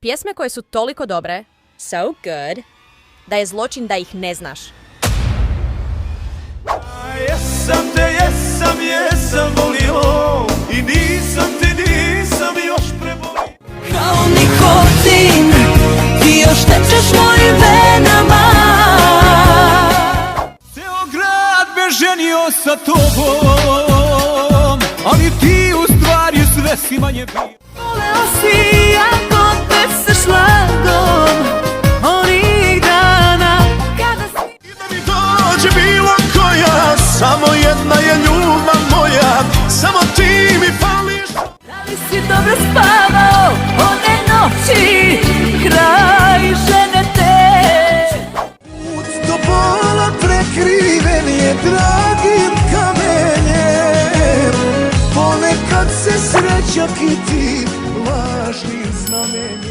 Pjesme koje su toliko dobre, so good, da je zločin da ih ne znaš. Jesam volio i nisam još prebolio. Kao nikotin, ti još tečeš mojim venama. Ceo grad me ženio sa tobom, ali ti u stvari sve si manje bio. Voleo si jako bez sa šlagom onih dana kada si... I da mi dođe bilo koja, samo jedna je ljubav moja, samo ti mi fališ. Da li si dobro spavao one noći kraj žene te? Put do bola prekriven je dragim kamenjem, ponekad se sreća kiti lažnim znamenjem.